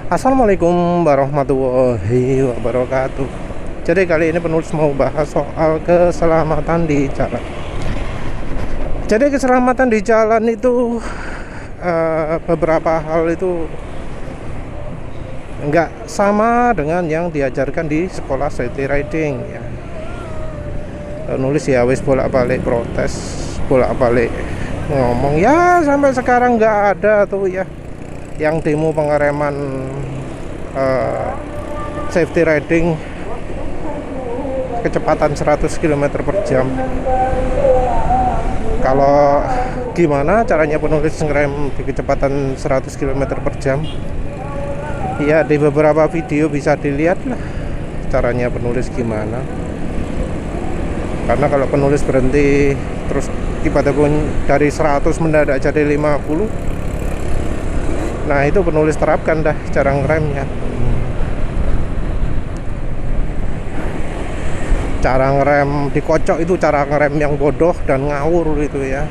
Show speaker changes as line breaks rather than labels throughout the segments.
Assalamualaikum warahmatullahi wabarakatuh. Jadi kali ini penulis mau bahas soal keselamatan di jalan. Jadi keselamatan di jalan itu beberapa hal itu nggak sama dengan yang diajarkan di sekolah safety riding ya. Penulis ya wis bolak-balik protes, bolak-balik ngomong ya sampai sekarang nggak ada tuh ya yang demo pengereman safety riding kecepatan 100 km per jam. Kalau gimana caranya penulis ngerem di kecepatan 100 km per jam? Ya di beberapa video bisa dilihat lah caranya penulis gimana. Karena kalau penulis berhenti terus tiba-tiba dari 100 mendadak jadi 50, nah itu penulis terapkan dah cara ngeremnya. Cara ngerem dikocok itu cara ngerem yang bodoh dan ngawur gitu ya.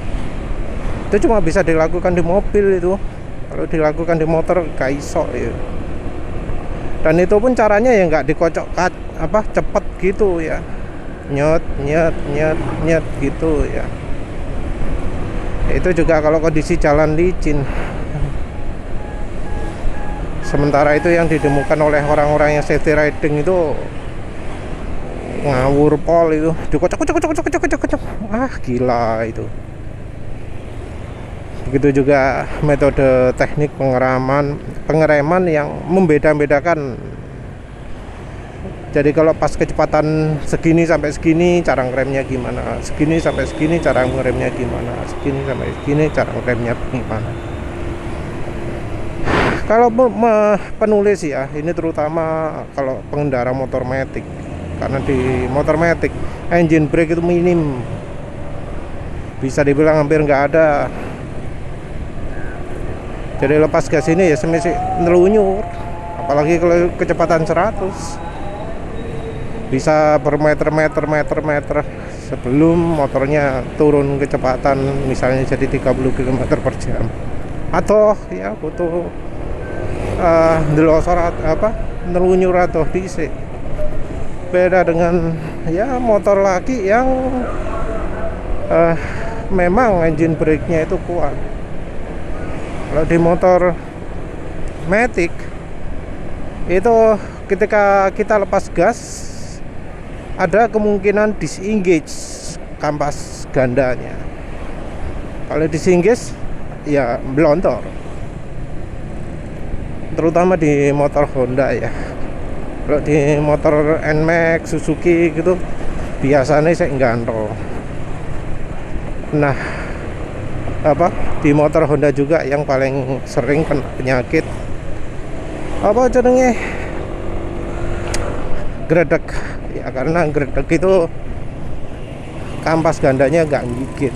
Itu cuma bisa dilakukan di mobil itu. Kalau dilakukan di motor gak iso ya. Dan itu pun caranya ya nggak dikocok cepet gitu ya. Nyet nyet nyet nyet gitu ya. Itu juga kalau kondisi jalan licin. Sementara itu yang ditemukan oleh orang-orang yang safety riding itu ngawur pol itu, dikocok. Gila itu. Begitu juga metode teknik pengereman yang membeda-bedakan. Jadi kalau pas kecepatan segini sampai segini cara ngeremnya gimana, segini sampai segini cara ngeremnya gimana, segini sampai segini cara ngeremnya gimana. Kalau penulis ya, ini terutama kalau pengendara motor matic, karena di motor matic engine brake itu minim, bisa dibilang hampir nggak ada. Jadi lepas gas ini ya semisi nelunyur, apalagi kalau kecepatan 100, bisa bermeter-meter sebelum motornya turun kecepatan misalnya jadi 30 km per jam, atau ya butuh delosor nelunyur atau dhisik. Beda dengan ya motor laki yang memang engine brake-nya itu kuat. Kalau di motor matic itu ketika kita lepas gas ada kemungkinan disengage kampas gandanya. Kalau disengage ya melontor. Terutama di motor Honda ya. Kalau di motor NMAX, Suzuki gitu biasanya saya gantol. Nah, di motor Honda juga yang paling sering kena penyakit jenenge gredeg ya, karena gredeg itu kampas gandanya nggak gigit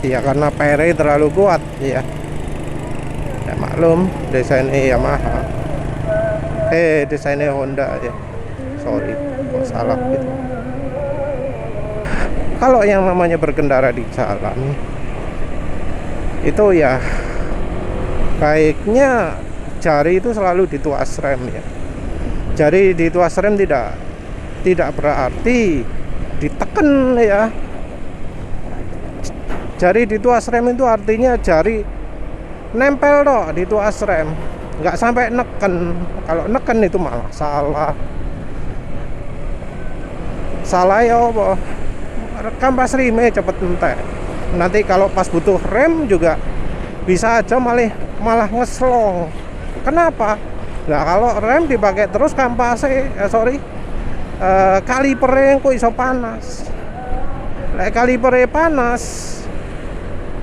ya, karena pere terlalu kuat ya. Ya maklum desainnya Yamaha, desainnya Honda ya, sorry kok salah gitu. Kalau yang namanya berkendara di jalan itu ya baiknya jari itu selalu dituas rem ya. Jari dituas rem tidak berarti ditekan ya. Jari dituas rem itu artinya jari nempel dong dituas rem, nggak sampai neken. Kalau neken itu malah salah ya apa, kampas remnya cepet entek. Nanti kalau pas butuh rem juga bisa aja malah ngeslong. Kenapa? Nah kalau rem dipakai terus kalipernya kok iso panas. Kalipernya panas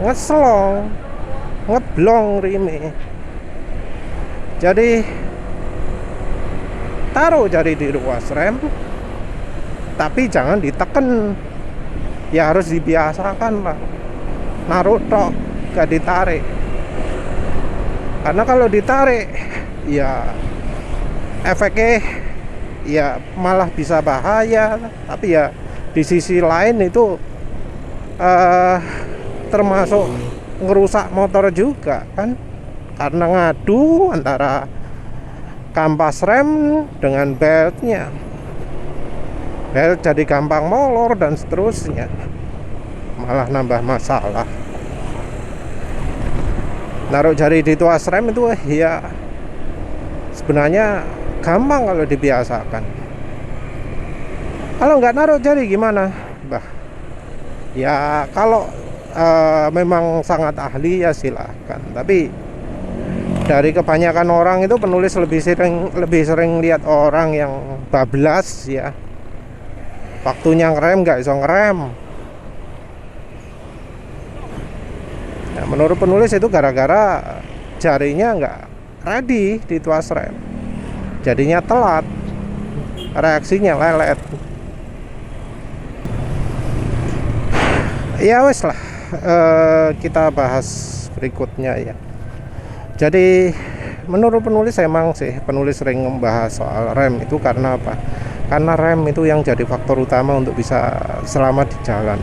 ngeslong, ngeblong rime. Jadi taruh jari di ruas rem, tapi jangan ditekan. Ya harus dibiasakan lah. Naruh tok, gak ditarik. Karena kalau ditarik ya efeknya ya malah bisa bahaya. Tapi ya di sisi lain itu termasuk ngerusak motor juga kan, karena ngadu antara kampas rem dengan beltnya, belt jadi gampang molor dan seterusnya, malah nambah masalah. Naruh jari di tuas rem itu ya sebenarnya gampang kalau dibiasakan. Kalau nggak naruh jari gimana? Bah, ya kalau memang sangat ahli ya silahkan. Tapi dari kebanyakan orang itu penulis lebih sering lihat orang yang bablas ya. Waktunya ngerem nggak bisa ngerem. Nah, menurut penulis itu gara-gara jarinya nggak ready di tuas rem, jadinya telat, reaksinya lelet. Ya wes lah, kita bahas berikutnya ya. Jadi menurut penulis emang sih penulis sering membahas soal rem itu karena apa? Karena rem itu yang jadi faktor utama untuk bisa selamat di jalan.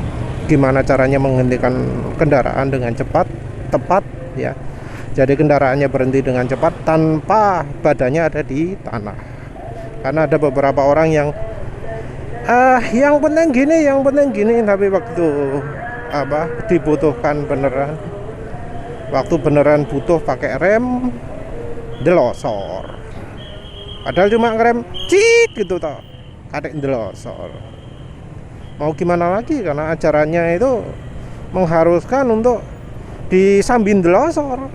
Gimana caranya menghentikan kendaraan dengan cepat, tepat ya. Jadi kendaraannya berhenti dengan cepat tanpa badannya ada di tanah. Karena ada beberapa orang yang yang penting gini, tapi waktu dibutuhkan beneran, waktu beneran butuh pakai rem delosor. Padahal cuma ngerem cit gitu toh, kadek delosor. Mau gimana lagi, karena acaranya itu mengharuskan untuk disambin delosor.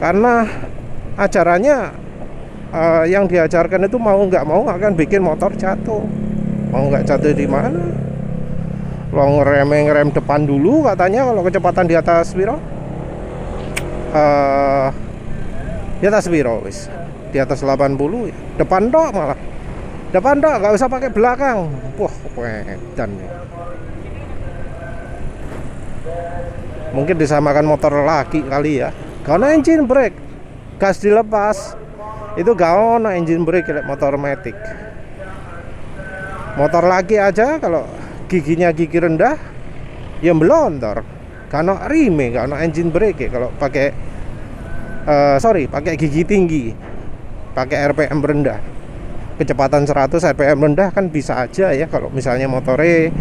Karena acaranya yang diajarkan itu mau nggak mau akan bikin motor jatuh. Mau nggak jatuh di mana? Lo ngerem depan dulu katanya kalau kecepatan di atas piro? Di atas piro wis? Di atas 80 ya. Depan dok malah. Depan dok, nggak usah pakai belakang. Wah, dan mungkin disamakan motor laki kali ya. Karena engine brake, gas dilepas, itu gak ono engine brake kayak motor matic. Motor laki aja kalau giginya gigi rendah, ya melontor. Karena rime, karena engine brake kalau pakai pakai gigi tinggi, pakai RPM rendah. Kecepatan 100 RPM rendah kan bisa aja ya kalau misalnya motornya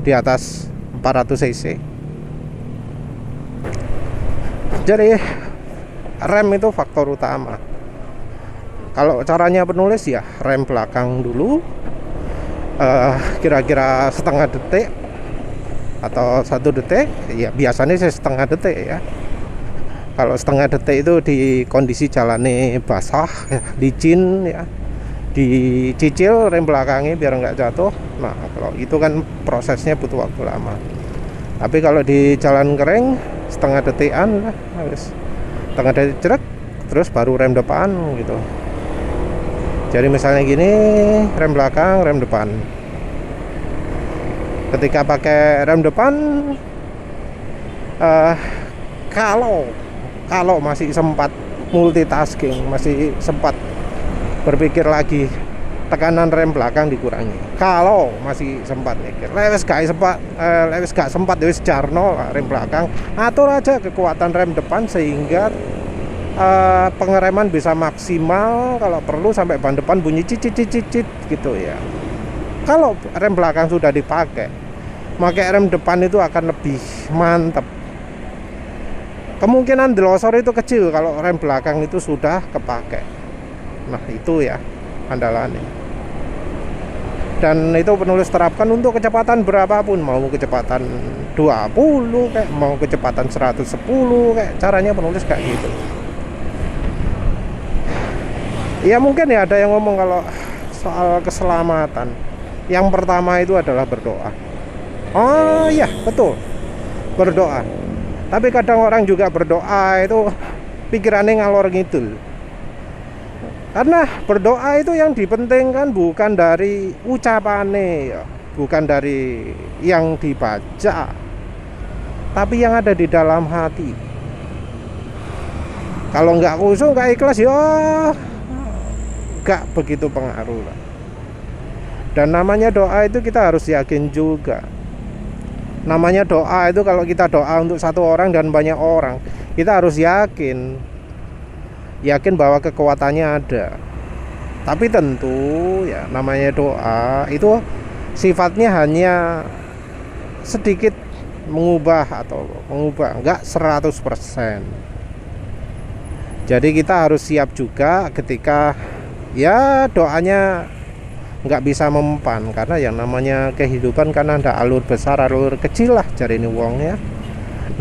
di atas 400 cc. Jadi rem itu faktor utama. Kalau caranya penulis ya rem belakang dulu, kira-kira setengah detik atau 1 detik. Ya biasanya saya setengah detik ya. Kalau setengah detik itu di kondisi jalannya basah, ya, licin ya, dicicil rem belakangnya biar nggak jatuh. Nah kalau itu kan prosesnya butuh waktu lama. Tapi kalau di jalan kering setengah detikan lah, setengah detik jerek, terus baru rem depan gitu. Jadi misalnya gini, rem belakang, rem depan. Ketika pakai rem depan, kalau masih sempat multitasking, masih sempat berpikir lagi, tekanan rem belakang dikurangi. Kalau masih sempat mikir, lewes gak sempat wis jarno rem belakang, atur aja kekuatan rem depan sehingga pengereman bisa maksimal. Kalau perlu sampai ban depan bunyi cicit gitu ya. Kalau rem belakang sudah dipakai, pakai rem depan itu akan lebih mantap. Kemungkinan delosor itu kecil kalau rem belakang itu sudah kepakai. Nah itu ya andalannya. Dan itu penulis terapkan untuk kecepatan berapapun, mau kecepatan 20 kayak, mau kecepatan 110 kayak, caranya penulis kayak gitu. Ya mungkin ya ada yang ngomong kalau soal keselamatan, yang pertama itu adalah berdoa. Oh iya betul, berdoa. Tapi kadang orang juga berdoa itu pikirannya ngalor ngidul. Karena berdoa itu yang dipentingkan bukan dari ucapannya ya, bukan dari yang dibaca, tapi yang ada di dalam hati. Kalau nggak khusyuk, nggak ikhlas ya nggak begitu pengaruh lah. Dan namanya doa itu kita harus yakin juga. Namanya doa itu, kalau kita doa untuk satu orang dan banyak orang, kita harus yakin bahwa kekuatannya ada. Tapi tentu ya, namanya doa itu sifatnya hanya sedikit mengubah, enggak 100%. Jadi kita harus siap juga ketika ya doanya nggak bisa mempan, karena yang namanya kehidupan kan ada alur besar, alur kecil lah, cari ini wong ya.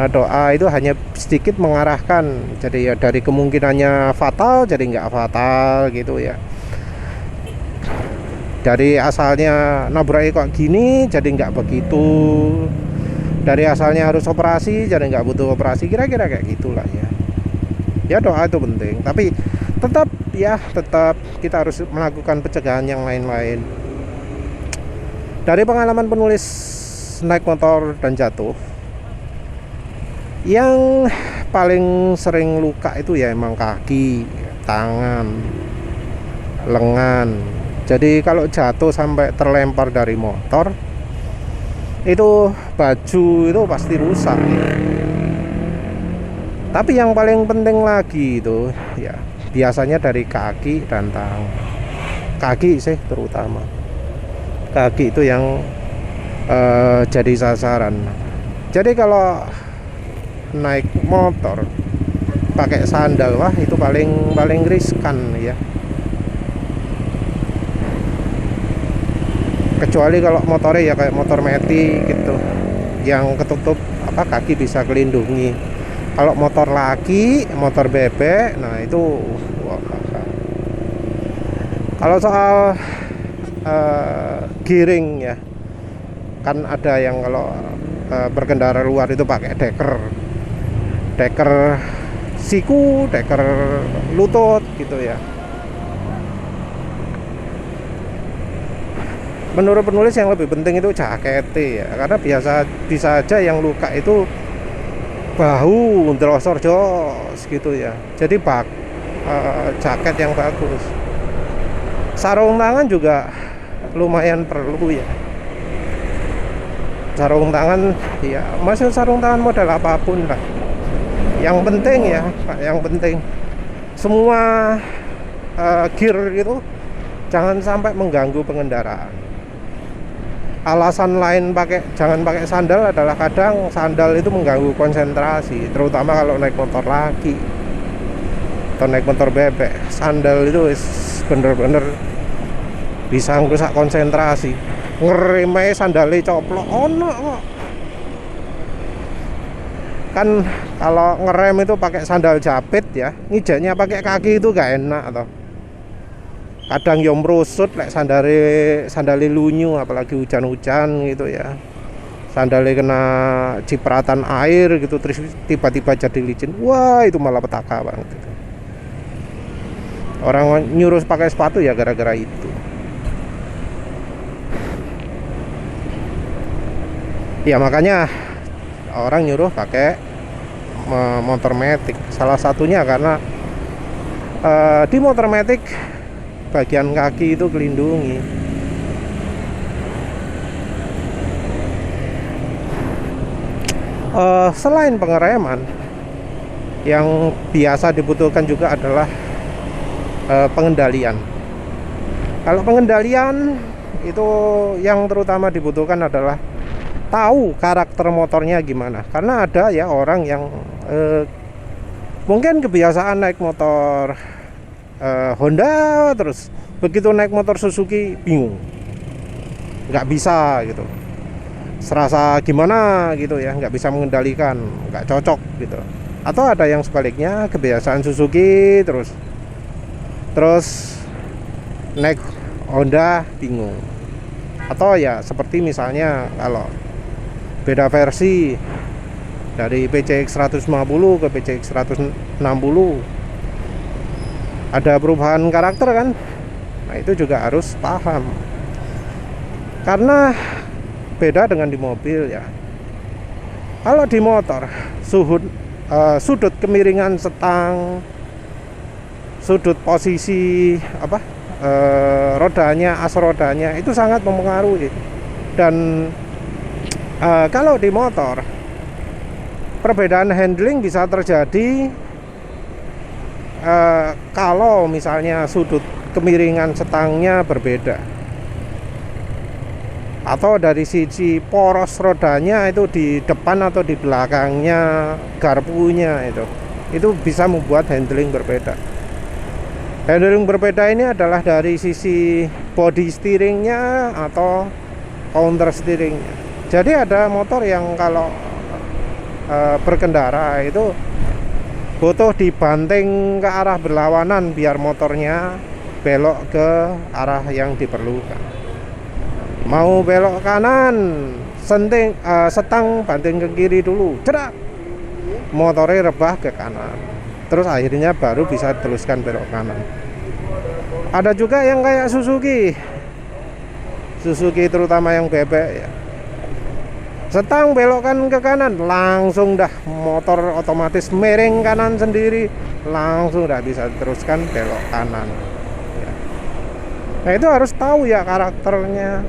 Nah, doa itu hanya sedikit mengarahkan, jadi ya dari kemungkinannya fatal jadi nggak fatal gitu ya. Dari asalnya nabraknya kok gini jadi nggak begitu, dari asalnya harus operasi jadi nggak butuh operasi, kira-kira kayak gitulah ya. Ya doa itu penting, tapi tetap kita harus melakukan pencegahan yang lain-lain. Dari pengalaman penulis naik motor dan jatuh, yang paling sering luka itu ya emang kaki, tangan, lengan. Jadi kalau jatuh sampai terlempar dari motor, itu baju itu pasti rusak ya. Tapi yang paling penting lagi itu ya biasanya dari kaki dan tangan. Kaki sih terutama. Kaki itu yang jadi sasaran. Jadi kalau naik motor pakai sandal, wah itu paling riskan ya. Kecuali kalau motornya ya kayak motor Matic gitu, yang ketutup kaki bisa kelindungi. Kalau motor laki, motor bebek, nah itu wah. Kalau soal giring ya, kan ada yang kalau berkendara luar itu pakai deker siku, deker lutut gitu ya. Menurut penulis yang lebih penting itu jaket ya, karena bisa aja yang luka itu bahu ndelosor jos gitu ya. Jadi jaket yang bagus. Sarung tangan juga lumayan perlu ya. Sarung tangan ya, masih sarung tangan model apapun lah. Yang penting ya, yang penting semua gear itu jangan sampai mengganggu pengendaraan. Alasan lain jangan pakai sandal adalah kadang sandal itu mengganggu konsentrasi, terutama kalau naik motor laki atau naik motor bebek. Sandal itu bener-bener bisa merusak konsentrasi. Ngeremeh sandalnya coplok ono kok. Kan kalau ngerem itu pakai sandal jepit ya, ngijaknya pakai kaki itu gak enak toh. Kadang yang merusut lek sandale lunyu, apalagi hujan-hujan gitu ya. Sandale kena cipratan air gitu terus tiba-tiba jadi licin. Wah, itu malah petaka banget itu. Orang nyuruh pakai sepatu ya gara-gara itu. Ya makanya orang nyuruh pakai motor Matic. Salah satunya karena di motor Matic bagian kaki itu kelindungi. Selain pengereman, yang biasa dibutuhkan juga adalah pengendalian. Kalau pengendalian itu yang terutama dibutuhkan adalah tahu karakter motornya gimana. Karena ada ya orang yang mungkin kebiasaan naik motor Honda, terus begitu naik motor Suzuki bingung, nggak bisa gitu, serasa gimana gitu ya, nggak bisa mengendalikan, nggak cocok gitu. Atau ada yang sebaliknya, kebiasaan Suzuki terus naik Honda bingung. Atau ya seperti misalnya kalau beda versi dari PCX 150 ke PCX 160, ada perubahan karakter kan. Nah itu juga harus paham, karena beda dengan di mobil ya. Kalau di motor sudut kemiringan setang, sudut posisi rodanya, as rodanya itu sangat mempengaruhi. Dan Kalau di motor, perbedaan handling bisa terjadi kalau misalnya sudut kemiringan stangnya berbeda, atau dari sisi poros rodanya itu di depan atau di belakangnya garpunya itu bisa membuat handling berbeda. Handling berbeda ini adalah dari sisi body steeringnya atau counter steeringnya. Jadi ada motor yang kalau berkendara itu butuh dibanting ke arah berlawanan biar motornya belok ke arah yang diperlukan. Mau belok kanan, setang banting ke kiri dulu, cerak, motornya rebah ke kanan, terus akhirnya baru bisa teruskan belok kanan. Ada juga yang kayak Suzuki terutama yang bebek ya, setang belokkan ke kanan, langsung dah motor otomatis miring kanan sendiri, langsung dah bisa teruskan belok kanan ya. Nah itu harus tahu ya karakternya,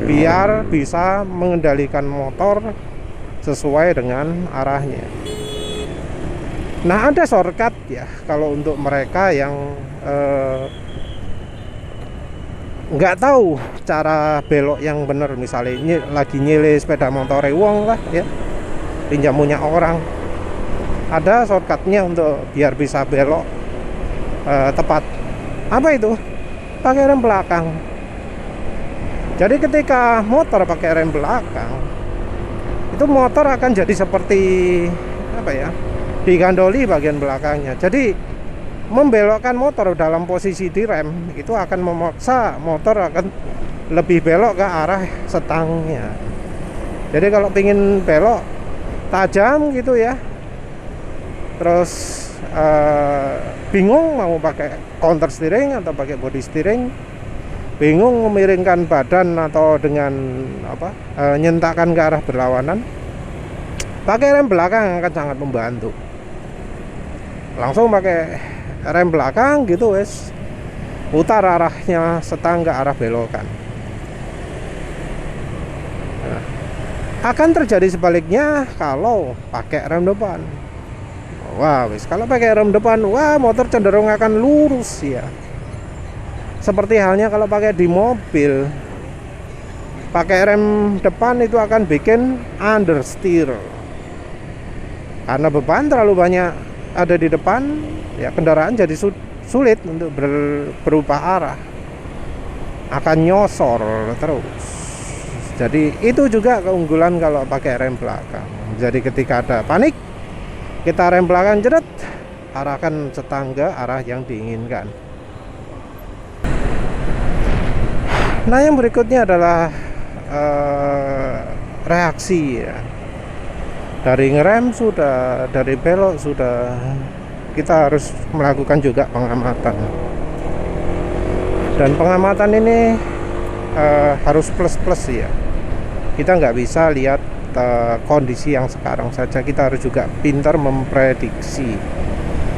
biar bisa mengendalikan motor sesuai dengan arahnya. Nah ada shortcut ya kalau untuk mereka yang nggak tahu cara belok yang benar, misalnya lagi nyile sepeda motor wong lah ya, pinjam punya orang, ada shortcutnya untuk biar bisa belok tepat. Apa itu? Pakai rem belakang. Jadi ketika motor pakai rem belakang, itu motor akan jadi seperti apa ya, digandoli bagian belakangnya. Jadi membelokkan motor dalam posisi direm itu akan memaksa motor akan lebih belok ke arah setangnya. Jadi kalau pingin belok tajam gitu ya, terus bingung mau pakai counter steering atau pakai body steering, bingung memiringkan badan atau dengan nyentakkan ke arah berlawanan, pakai rem belakang akan sangat membantu. Langsung pakai rem belakang gitu wes, putar arahnya setang ke arah belokan. Nah, akan terjadi sebaliknya kalau pakai rem depan. Wah wes, kalau pakai rem depan, wah motor cenderung akan lurus ya. Seperti halnya kalau pakai di mobil, pakai rem depan itu akan bikin understeer karena beban terlalu banyak ada di depan ya, kendaraan jadi sulit untuk berubah arah, akan nyosor terus. Jadi itu juga keunggulan kalau pakai rem belakang. Jadi ketika ada panik, kita rem belakang jeret, arahkan setang ke arah yang diinginkan. Nah yang berikutnya adalah reaksi ya. Dari ngerem sudah, dari belok sudah, kita harus melakukan juga pengamatan. Dan pengamatan ini harus plus-plus ya. Kita nggak bisa lihat kondisi yang sekarang saja, kita harus juga pintar memprediksi.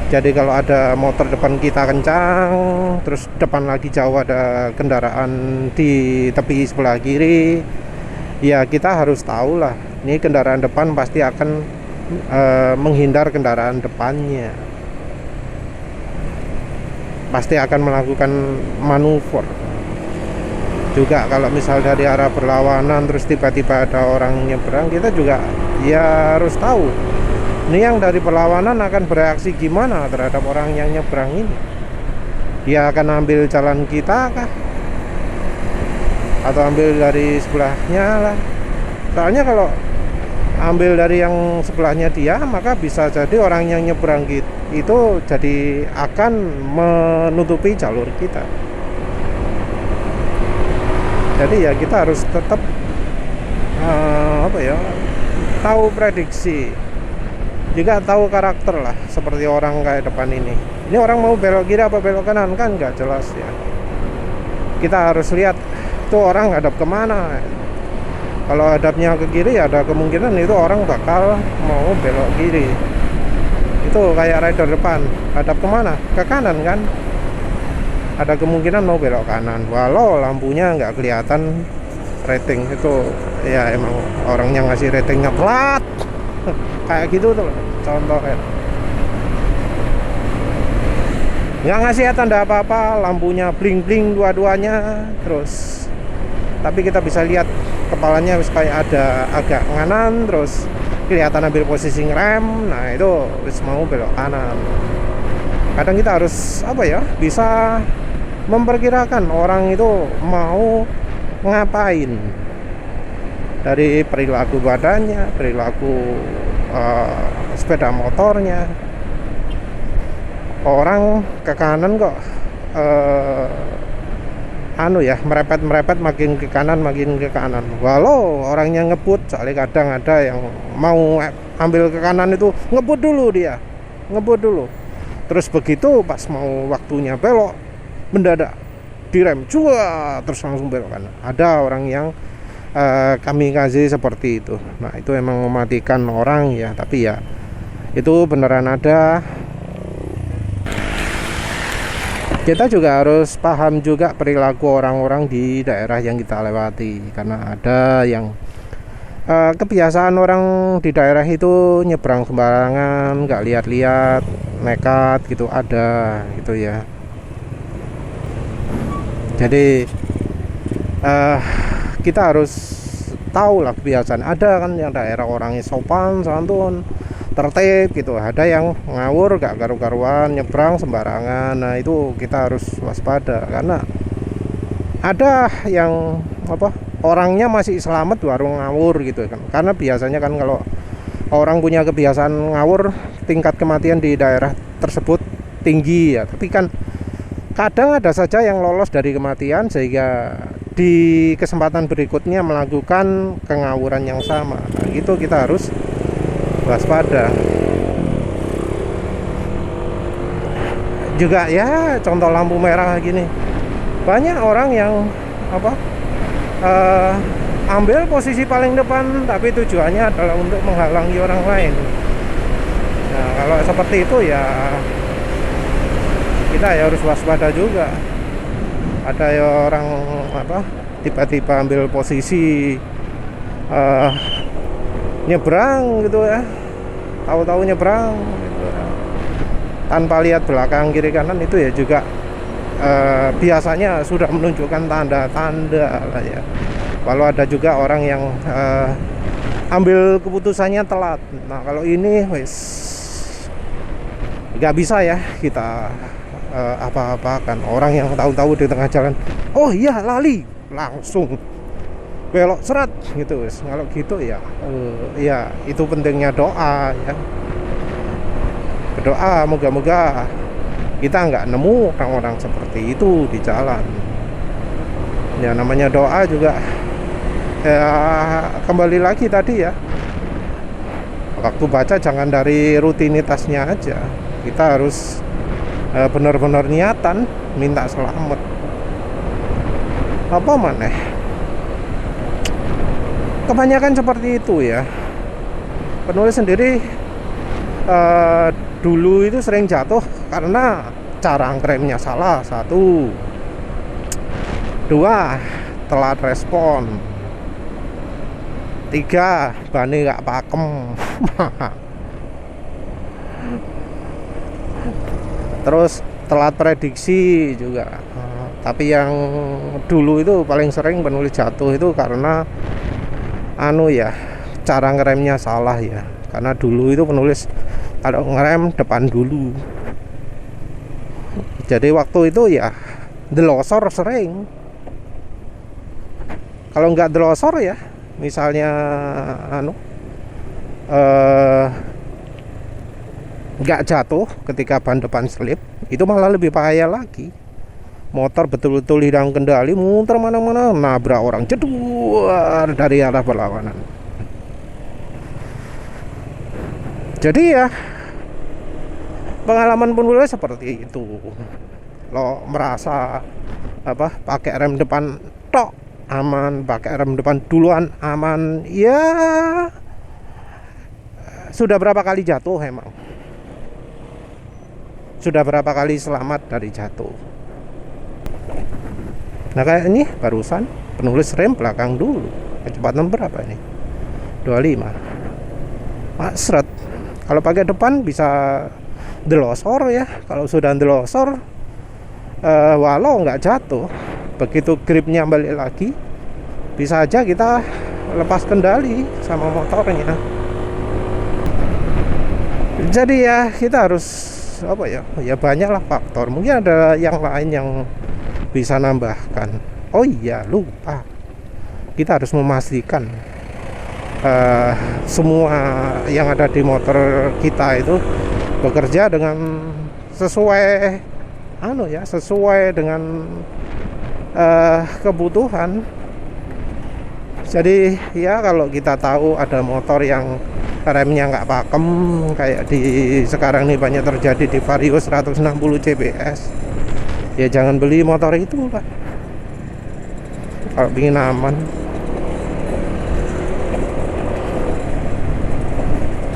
Jadi kalau ada motor depan kita kencang, terus depan lagi jauh ada kendaraan di tepi sebelah kiri, ya kita harus tahu lah, ini kendaraan depan pasti akan menghindar kendaraan depannya, pasti akan melakukan manuver. Juga kalau misal dari arah berlawanan terus tiba-tiba ada orang nyebrang, kita juga ya harus tahu ini yang dari berlawanan akan bereaksi gimana terhadap orang yang nyebrang ini. Dia akan ambil jalan kita kah, atau ambil dari sebelahnya lah. Soalnya kalau ambil dari yang sebelahnya dia, maka bisa jadi orang yang nyebrang itu jadi akan menutupi jalur kita. Jadi ya kita harus tetap tahu prediksi, juga tahu karakter lah, seperti orang kayak depan ini. Ini orang mau belok kiri apa belok kanan kan nggak jelas ya. Kita harus lihat tuh orang hadap kemana. Kalau hadapnya ke kiri, ada kemungkinan itu orang bakal mau belok kiri. Itu kayak rider depan, hadap kemana? Ke kanan kan? Ada kemungkinan mau belok kanan, walau lampunya nggak kelihatan rating itu ya emang orangnya ngasih ratingnya telat kayak gitu tuh contohnya. Nggak ngasih tanda apa-apa, lampunya bling-bling dua-duanya terus, tapi kita bisa lihat kepalanya wis kayak ada agak nganan, terus kelihatan ambil posisi ngerem, nah itu wis mau belok kanan. Kadang kita harus apa ya, bisa memperkirakan orang itu mau ngapain dari perilaku badannya, perilaku sepeda motornya. Orang ke kanan kok merepet makin ke kanan, walau orangnya ngebut. Soalnya kadang ada yang mau ambil ke kanan itu ngebut dulu, terus begitu pas mau waktunya belok mendadak direm terus langsung belok kanan. Ada orang yang kami kasih seperti itu. Nah itu emang mematikan orang ya, tapi ya itu beneran ada. Kita juga harus paham juga perilaku orang-orang di daerah yang kita lewati, karena ada yang kebiasaan orang di daerah itu nyebrang sembarangan, nggak lihat-lihat, nekat gitu, ada gitu ya. Jadi kita harus tahu lah kebiasaan. Ada kan yang daerah orangnya sopan santun, tertib gitu, ada yang ngawur gak karu-karuan, nyebrang sembarangan. Nah itu kita harus waspada, karena ada yang orangnya masih selamat baru ngawur gitu kan. Karena biasanya kan kalau orang punya kebiasaan ngawur, tingkat kematian di daerah tersebut tinggi ya. Tapi kan kadang ada saja yang lolos dari kematian sehingga di kesempatan berikutnya melakukan kengawuran yang sama. Nah itu kita harus waspada juga ya. Contoh lampu merah gini, banyak orang yang ambil posisi paling depan, tapi tujuannya adalah untuk menghalangi orang lain. Nah kalau seperti itu ya kita ya harus waspada juga. Ada ya orang tiba-tiba ambil posisi nyebrang gitu ya, tahu-tahu nyebrang gitu ya, tanpa lihat belakang kiri kanan. Itu ya juga biasanya sudah menunjukkan tanda-tanda lah ya. Walau ada juga orang yang ambil keputusannya telat. Nah kalau ini wis nggak bisa ya kita apa-apakan. Orang yang tahu-tahu di tengah jalan, oh iya lali, langsung belok serat gitu. Kalau gitu ya ya itu pentingnya doa ya. Berdoa moga-moga kita nggak nemu orang-orang seperti itu di jalan. Ya namanya doa juga ya, kembali lagi tadi ya, waktu baca jangan dari rutinitasnya aja. Kita harus benar-benar niatan minta selamat. Apa maneh, kebanyakan seperti itu ya. Penulis sendiri dulu itu sering jatuh karena cara ngeremnya salah. 1, 2 telat respon, 3 bane gak pakem terus telat prediksi juga. Tapi yang dulu itu paling sering penulis jatuh itu karena cara ngeremnya salah ya. Karena dulu itu penulis kalau ngerem depan dulu, jadi waktu itu ya delosor sering. Kalau nggak delosor ya, misalnya nggak jatuh ketika ban depan slip, itu malah lebih bahaya lagi. Motor betul-betul hilang kendali, muter mana-mana, nabrak orang jedor dari arah berlawanan. Jadi ya pengalaman penulis seperti itu. Lo merasa pakai rem depan tok aman, pakai rem depan duluan aman ya. Sudah berapa kali jatuh emang? Sudah berapa kali selamat dari jatuh? Nah kayak ini barusan penulis rem belakang dulu. Kecepatan berapa ini? 25. Seret. Kalau pakai depan bisa delosor ya. Kalau sudah delosor, walau nggak jatuh, begitu gripnya balik lagi, bisa aja kita lepas kendali sama motornya. Jadi ya kita harus apa ya? Ya banyaklah faktor. Mungkin ada yang lain yang bisa nambahkan. Oh iya, lupa. Kita harus memastikan semua yang ada di motor kita itu bekerja dengan sesuai sesuai dengan kebutuhan. Jadi ya kalau kita tahu ada motor yang remnya nggak pakem, kayak di sekarang ini banyak terjadi di Vario 160 CBS, ya jangan beli motor itu lah kalau ingin aman.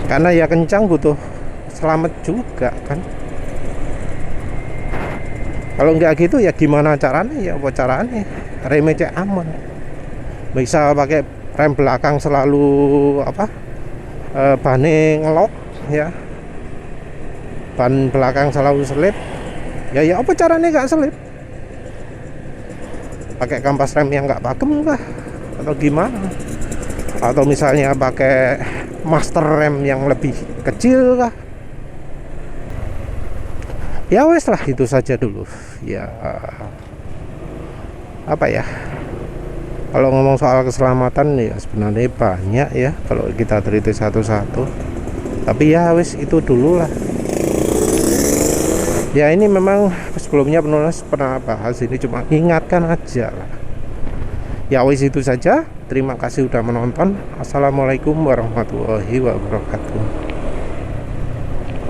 Karena ya kencang butuh selamat juga kan. Kalau nggak gitu ya gimana caranya? Ya apa caranya? Remnya cek aman. Bisa pakai rem belakang selalu bane ngelok ya. Ban belakang selalu selip. Ya apa caranya nggak selip? Pakai kampas rem yang nggak pakem kah? Atau gimana? Atau misalnya pakai master rem yang lebih kecil kah? Ya wes lah, itu saja dulu ya. Apa ya, kalau ngomong soal keselamatan ya sebenarnya banyak ya kalau kita teliti satu-satu, tapi ya wes itu dulu lah ya. Ini memang sebelumnya penulis pernah bahas, ini cuma ingatkan aja lah ya. Wes itu saja, terima kasih udah menonton. Assalamualaikum warahmatullahi wabarakatuh.